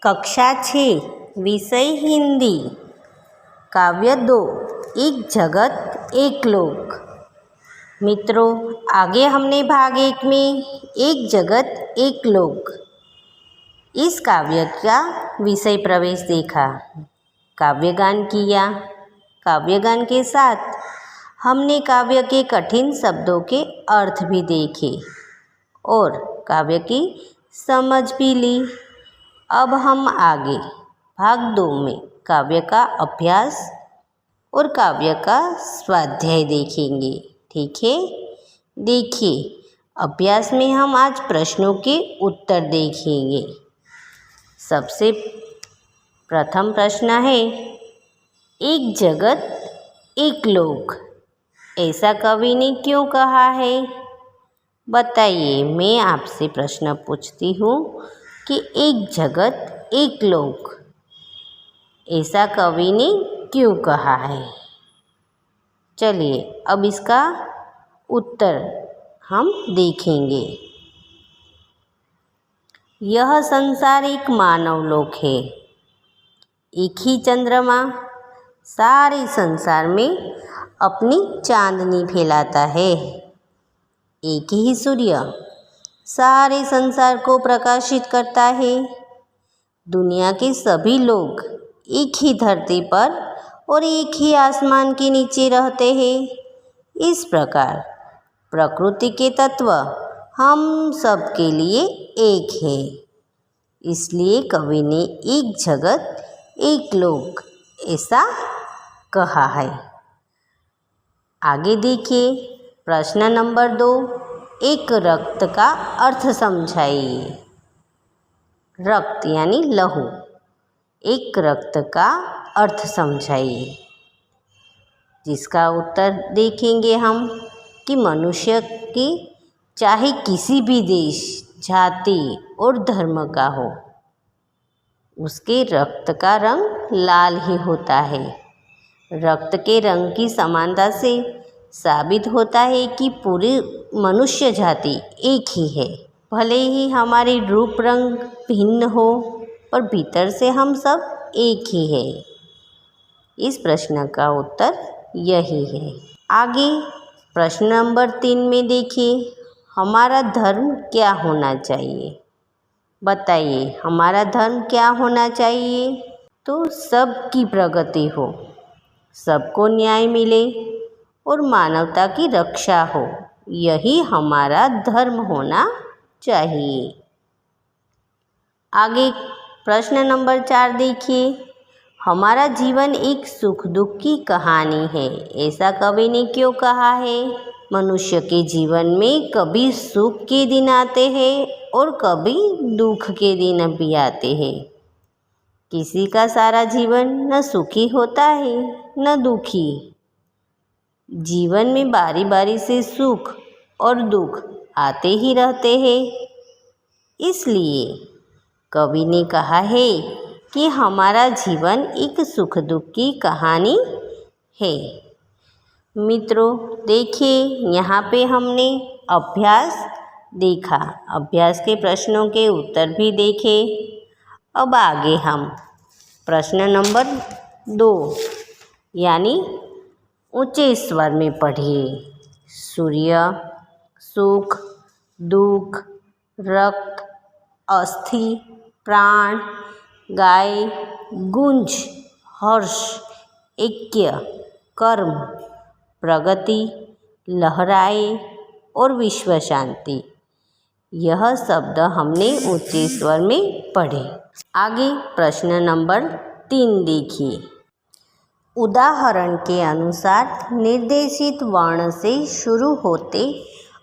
कक्षा 6 विषय हिंदी। काव्य 2 एक जगत एक लोक। मित्रों, आगे हमने भाग 1 में एक जगत एक लोक इस काव्य का विषय प्रवेश देखा, काव्यगान किया। काव्यगान के साथ हमने काव्य के कठिन शब्दों के अर्थ भी देखे और काव्य की समझ भी ली। अब हम आगे भाग 2 में काव्य का अभ्यास और काव्य का स्वाध्याय देखेंगे। ठीक है, देखिए अभ्यास में हम आज प्रश्नों के उत्तर देखेंगे। सबसे प्रथम प्रश्न है, एक जगत एक लोक ऐसा कवि ने क्यों कहा है? बताइए। मैं आपसे प्रश्न पूछती हूँ कि एक जगत एक लोक ऐसा कवि ने क्यों कहा है? चलिए अब इसका उत्तर हम देखेंगे। यह संसार एक मानव लोक है। एक ही चंद्रमा सारे संसार में अपनी चांदनी फैलाता है। एक ही सूर्य सारे संसार को प्रकाशित करता है। दुनिया के सभी लोग एक ही धरती पर और एक ही आसमान के नीचे रहते हैं। इस प्रकार प्रकृति के तत्व हम सब के लिए एक है। इसलिए कवि ने एक जगत एक लोक ऐसा कहा है। आगे देखिए प्रश्न नंबर 2, एक रक्त का अर्थ समझाइए। रक्त यानी लहू, एक रक्त का अर्थ समझाइए। जिसका उत्तर देखेंगे हम कि मनुष्य की चाहे किसी भी देश, जाति और धर्म का हो, उसके रक्त का रंग लाल ही होता है। रक्त के रंग की समानता से साबित होता है कि पूरी मनुष्य जाति एक ही है। भले ही हमारे रूप रंग भिन्न हो पर भीतर से हम सब एक ही है। इस प्रश्न का उत्तर यही है। आगे प्रश्न नंबर 3 में देखिए, हमारा धर्म क्या होना चाहिए? बताइए, हमारा धर्म क्या होना चाहिए? तो सबकी प्रगति हो, सबको न्याय मिले और मानवता की रक्षा हो, यही हमारा धर्म होना चाहिए। आगे प्रश्न नंबर 4 देखिए, हमारा जीवन एक सुख दुख की कहानी है ऐसा कवि ने क्यों कहा है? मनुष्य के जीवन में कभी सुख के दिन आते हैं और कभी दुख के दिन भी आते हैं। किसी का सारा जीवन न सुखी होता है न दुखी। जीवन में बारी बारी से सुख और दुख आते ही रहते हैं। इसलिए कवि ने कहा है कि हमारा जीवन एक सुख दुख की कहानी है। मित्रों देखिए, यहाँ पे हमने अभ्यास देखा, अभ्यास के प्रश्नों के उत्तर भी देखे। अब आगे हम प्रश्न नंबर 2 यानी ऊंचे स्वर में पढ़िए। सूर्य, सुख, दुख, रक्त, अस्थि, प्राण, गाय, गुंज, हर्ष, ऐक्य, कर्म, प्रगति, लहराए और विश्व शांति। यह शब्द हमने ऊंचे स्वर में पढ़े। आगे प्रश्न नंबर 3 देखिए। उदाहरण के अनुसार निर्देशित वर्ण से शुरू होते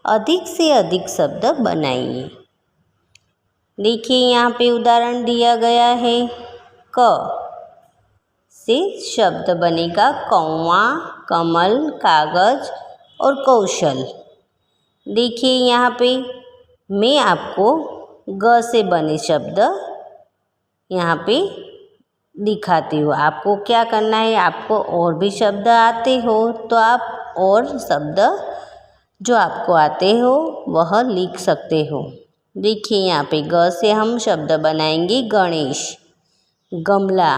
अधिक से अधिक शब्द बनाइए। देखिए यहाँ पे उदाहरण दिया गया है। क से शब्द बनेगा कौवा, कमल, कागज और कौशल। देखिए यहाँ पे मैं आपको ग से बने शब्द यहाँ पे दिखाती हूँ। आपको क्या करना है, आपको और भी शब्द आते हो तो आप और शब्द जो आपको आते हो वह लिख सकते हो। देखिए यहाँ पे ग से हम शब्द बनाएंगे गणेश। गमला,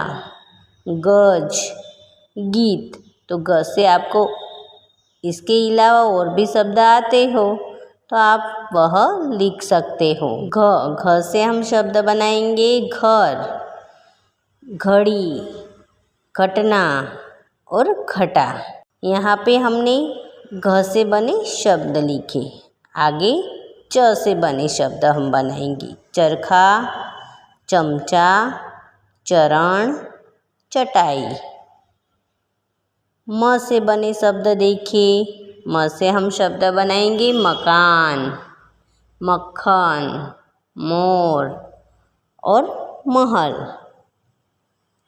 गज, गीत। तो ग से आपको इसके अलावा और भी शब्द आते हो तो आप वह लिख सकते हो। घ से हम शब्द बनाएंगे घर, घड़ी, घटना और घटा। यहाँ पे हमने घ से बने शब्द लिखे। आगे च से बने शब्द हम बनाएंगे। चरखा, चमचा, चरण, चटाई। म से बने शब्द देखिए। म से हम शब्द बनाएंगे मकान, मक्खन, मोर और महल।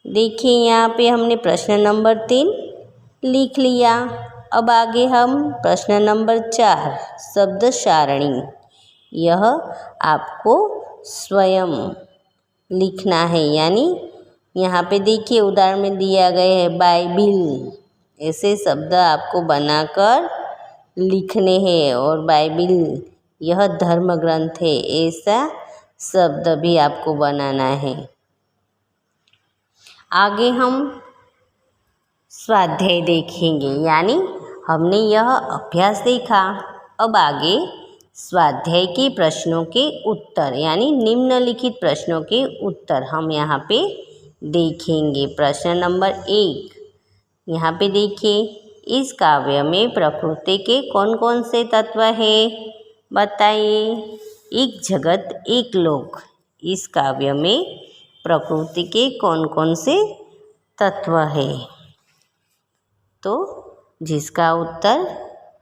देखिए यहाँ पे हमने प्रश्न नंबर 3 लिख लिया। अब आगे हम प्रश्न नंबर 4 शब्द सारणी। यह आपको स्वयं लिखना है, यानी यहाँ पे देखिए उदाहरण में दिया गया है बाइबिल। ऐसे शब्द आपको बनाकर लिखने हैं और बाइबिल यह धर्म ग्रंथ है, ऐसा शब्द भी आपको बनाना है। आगे हम स्वाध्याय देखेंगे, यानी हमने यह अभ्यास देखा। अब आगे स्वाध्याय के प्रश्नों के उत्तर, यानी निम्नलिखित प्रश्नों के उत्तर हम यहाँ पे देखेंगे। प्रश्न नंबर 1 यहाँ पे देखिए, इस काव्य में प्रकृति के कौन कौन से तत्व है बताइए। एक जगत एक लोक, इस काव्य में प्रकृति के कौन कौन से तत्व है? तो जिसका उत्तर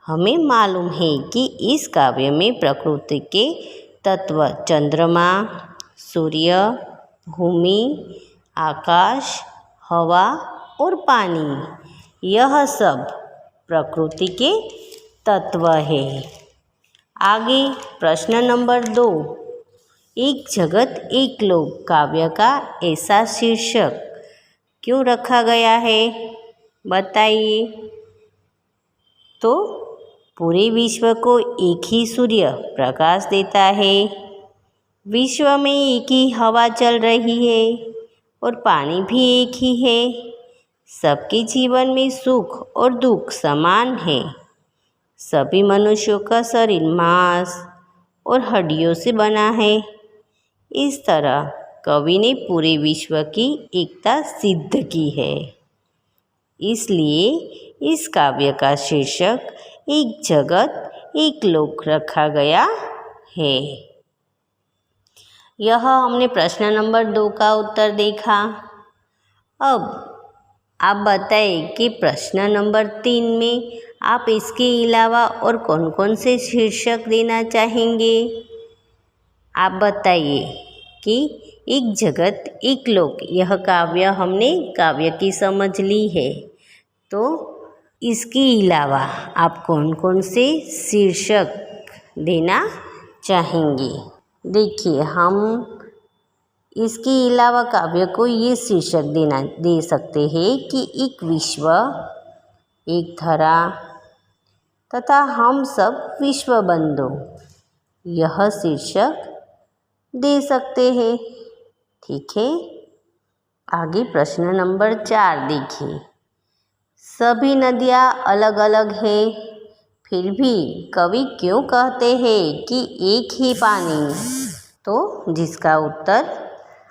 हमें मालूम है कि इस काव्य में प्रकृति के तत्व चंद्रमा, सूर्य, भूमि, आकाश, हवा और पानी, यह सब प्रकृति के तत्व है। आगे प्रश्न नंबर 2, एक जगत एक लोक काव्य का ऐसा शीर्षक क्यों रखा गया है बताइए। तो पूरे विश्व को एक ही सूर्य प्रकाश देता है, विश्व में एक ही हवा चल रही है और पानी भी एक ही है, सबके जीवन में सुख और दुख समान है, सभी मनुष्यों का शरीर मांस और हड्डियों से बना है। इस तरह कवि ने पूरे विश्व की एकता सिद्ध की है। इसलिए इस काव्य का शीर्षक एक जगत एक लोक रखा गया है। यह हमने प्रश्न नंबर 2 का उत्तर देखा। अब आप बताएं कि प्रश्न नंबर 3 में आप इसके अलावा और कौन कौन से शीर्षक देना चाहेंगे। आप बताइए कि एक जगत एक लोक, यह काव्य हमने काव्य की समझ ली है, तो इसके अलावा आप कौन कौन से शीर्षक देना चाहेंगे। देखिए हम इसके अलावा काव्य को ये शीर्षक दे सकते हैं कि एक विश्व, एक धरा तथा हम सब विश्व बंधु, यह शीर्षक दे सकते हैं। ठीक है, आगे प्रश्न नंबर 4 देखिए। सभी नदियाँ अलग अलग है, फिर भी कवि क्यों कहते हैं कि एक ही पानी। तो जिसका उत्तर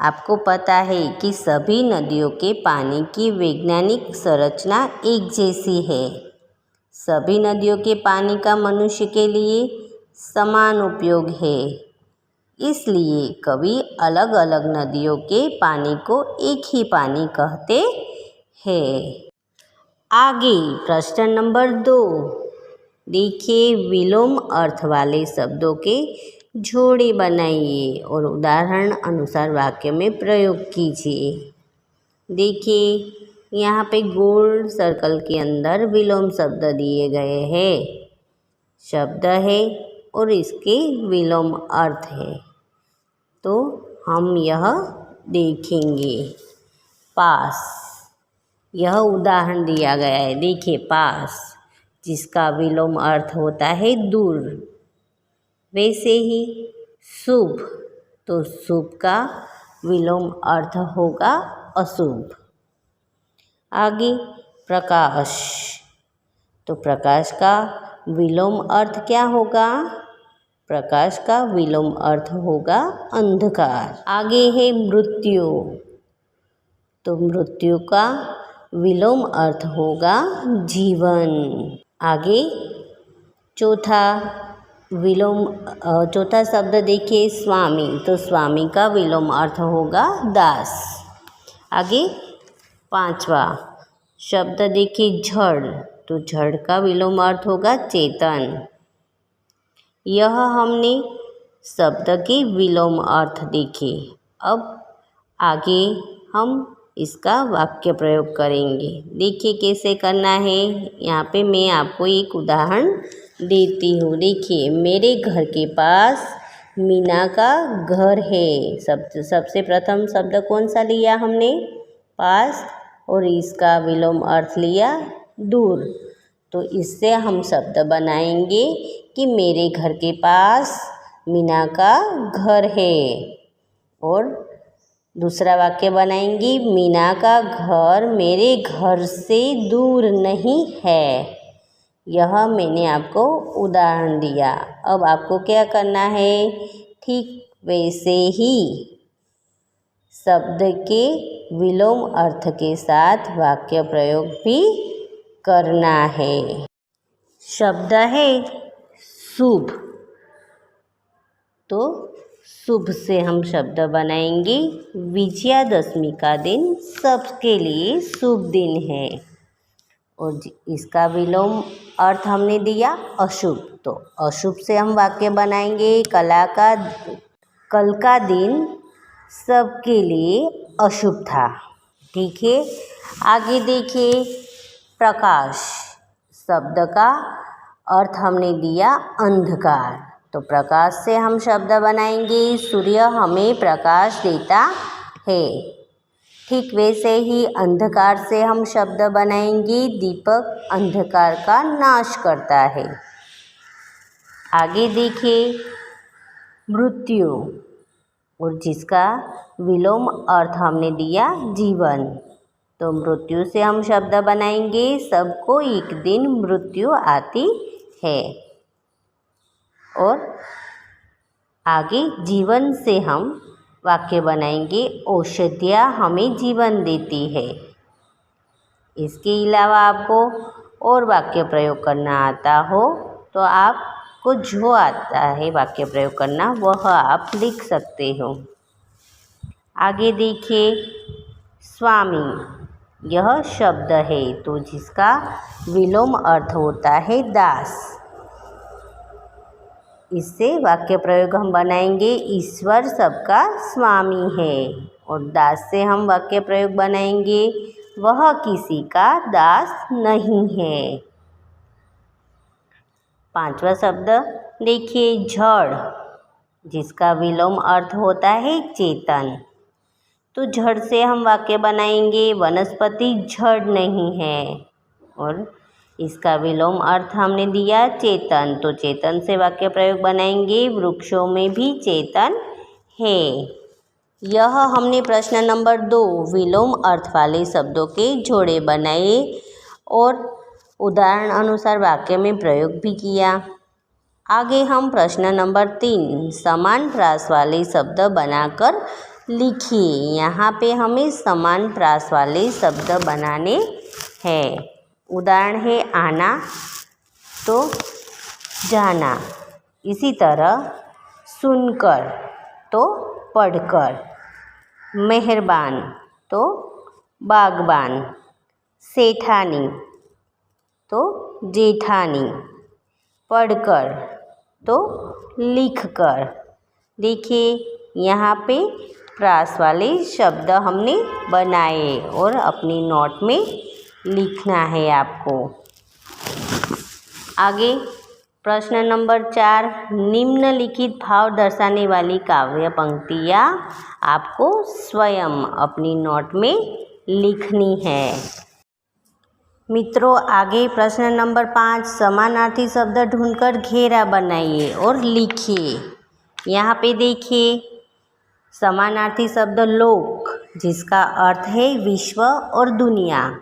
आपको पता है कि सभी नदियों के पानी की वैज्ञानिक संरचना एक जैसी है। सभी नदियों के पानी का मनुष्य के लिए समान उपयोग है, इसलिए कवि अलग अलग नदियों के पानी को एक ही पानी कहते हैं। आगे प्रश्न नंबर 2 देखिए, विलोम अर्थ वाले शब्दों के जोड़े बनाइए और उदाहरण अनुसार वाक्य में प्रयोग कीजिए। देखिए यहाँ पे गोल सर्कल के अंदर विलोम शब्द दिए गए हैं, शब्द है और इसके विलोम अर्थ है, तो हम यह देखेंगे। पास, यह उदाहरण दिया गया है। देखिए पास, जिसका विलोम अर्थ होता है दूर। वैसे ही शुभ, तो शुभ का विलोम अर्थ होगा अशुभ। आगे प्रकाश, तो प्रकाश का विलोम अर्थ क्या होगा? प्रकाश का विलोम अर्थ होगा अंधकार। आगे है मृत्यु, तो मृत्यु का विलोम अर्थ होगा जीवन। आगे चौथा शब्द देखिए स्वामी, तो स्वामी का विलोम अर्थ होगा दास। आगे पांचवा शब्द देखिए जड़, तो जड़ का विलोम अर्थ होगा चेतन। यह हमने शब्द के विलोम अर्थ देखे। अब आगे हम इसका वाक्य प्रयोग करेंगे। देखिए कैसे करना है। यहाँ पे मैं आपको एक उदाहरण देती हूँ। देखिए, मेरे घर के पास मीना का घर है। सबसे प्रथम शब्द कौन सा लिया हमने? पास, और इसका विलोम अर्थ लिया दूर। तो इससे हम शब्द बनाएंगे कि मेरे घर के पास मीना का घर है। और दूसरा वाक्य बनाएंगे, मीना का घर मेरे घर से दूर नहीं है। यह मैंने आपको उदाहरण दिया। अब आपको क्या करना है? ठीक वैसे ही शब्द के विलोम अर्थ के साथ वाक्य प्रयोग भी करना है। शब्द है शुभ, तो शुभ से हम शब्द बनाएंगे विजयादशमी का दिन सबके लिए शुभ दिन है। और इसका विलोम अर्थ हमने दिया अशुभ, तो अशुभ से हम वाक्य बनाएंगे कल का दिन सबके लिए अशुभ था। ठीक है। आगे देखिए प्रकाश शब्द का अर्थ हमने दिया अंधकार, तो प्रकाश से हम शब्द बनाएंगे सूर्य हमें प्रकाश देता है। ठीक वैसे ही अंधकार से हम शब्द बनाएंगे दीपक अंधकार का नाश करता है। आगे देखिए मृत्यु, और जिसका विलोम अर्थ हमने दिया जीवन, तो मृत्यु से हम शब्द बनाएंगे सबको एक दिन मृत्यु आती है। और आगे जीवन से हम वाक्य बनाएंगे औषधियाँ हमें जीवन देती है। इसके अलावा आपको और वाक्य प्रयोग करना आता हो तो आपको जो आता है वाक्य प्रयोग करना वह आप लिख सकते हो। आगे देखिए स्वामी, यह शब्द है तो जिसका विलोम अर्थ होता है दास। इससे वाक्य प्रयोग हम बनाएंगे ईश्वर सबका स्वामी है। और दास से हम वाक्य प्रयोग बनाएंगे वह किसी का दास नहीं है। पांचवा शब्द देखिए जड़, जिसका विलोम अर्थ होता है चेतन। तो जड़ से हम वाक्य बनाएंगे वनस्पति जड़ नहीं है। और इसका विलोम अर्थ हमने दिया चेतन, तो चेतन से वाक्य प्रयोग बनाएंगे वृक्षों में भी चेतन है। यह हमने प्रश्न नंबर 2 विलोम अर्थ वाले शब्दों के जोड़े बनाए और उदाहरण अनुसार वाक्य में प्रयोग भी किया। आगे हम प्रश्न नंबर 3 समान प्रास वाले शब्द बनाकर लिखिए। यहाँ पे हमें समान प्रास वाले शब्द बनाने हैं। उदाहरण है आना तो जाना, इसी तरह सुनकर तो पढ़कर, मेहरबान तो बागबान, सेठानी तो जेठानी, पढ़कर तो लिखकर। देखिए यहाँ पे प्रास वाले शब्द हमने बनाए और अपनी नोट में लिखना है आपको। आगे प्रश्न नंबर 4 निम्नलिखित भाव दर्शाने वाली काव्य पंक्तियाँ आपको स्वयं अपनी नोट में लिखनी है। मित्रों आगे प्रश्न नंबर 5 समानार्थी शब्द ढूंढकर घेरा बनाइए और लिखिए। यहाँ पे देखिए समानार्थी शब्द लोक, जिसका अर्थ है विश्व और दुनिया।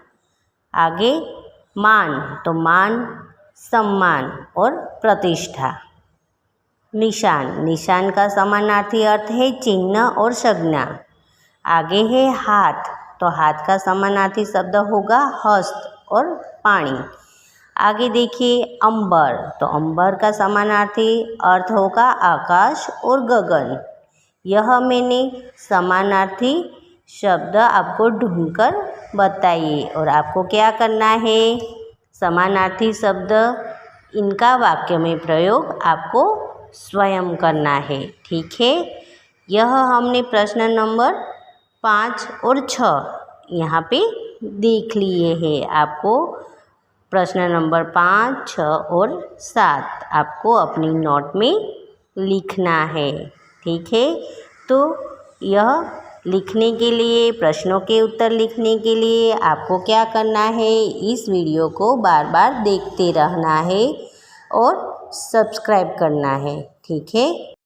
आगे मान, तो मान सम्मान और प्रतिष्ठा। निशान, निशान का समानार्थी अर्थ है चिन्ह और संज्ञा। आगे है हाथ, तो हाथ का समानार्थी शब्द होगा हस्त और पानी। आगे देखिए अंबर, तो अंबर का समानार्थी अर्थ होगा आकाश और गगन। यह मैंने समानार्थी शब्द आपको ढूंढकर बताइए और आपको क्या करना है, समानार्थी शब्द इनका वाक्य में प्रयोग आपको स्वयं करना है। ठीक है, यह हमने प्रश्न नंबर 5 और 6 यहाँ पे देख लिए हैं। आपको प्रश्न नंबर 5, 6 और 7 आपको अपनी नोट में लिखना है। ठीक है, तो यह लिखने के लिए, प्रश्नों के उत्तर लिखने के लिए आपको क्या करना है, इस वीडियो को बार बार देखते रहना है और सब्सक्राइब करना है। ठीक है।